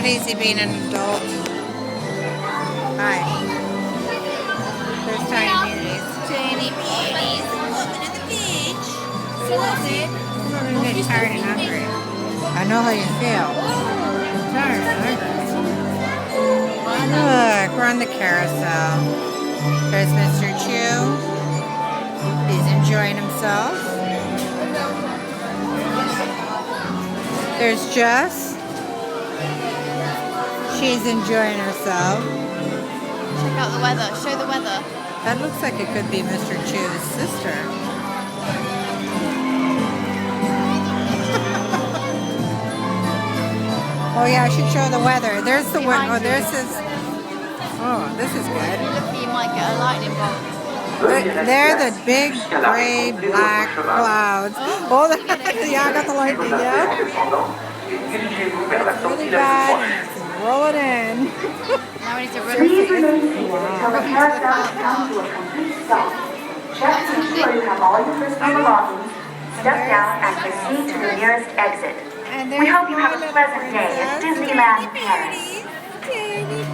easy being an adult. Hi. There's tiny beauties. Tiny beauties. Walking at the beach. So that's it. I'm getting tired and hungry. I know how you feel. I'm tired and hungry. Look, we're on the carousel. There's Mr. Chew. He's enjoying himself. There's Jess. She's enjoying herself. Check out the weather. Show the weather. That looks like it could be Mr. Chew's sister. Oh yeah, I should show the weather. There's the weather. Oh, there's his. Oh, this is good. Look, you might get a lightning bolt. They're the big gray black clouds. Oh, yeah, I got the lightning. Yeah. It's really bad. And it's rolling in. Now we need to run. Please remain seated until the carousel has come to a complete stop. Check to ensure you have all your personal belongings. Step down and proceed to the nearest exit. And We hope you have a pleasant day at Disneyland Paris. Tiny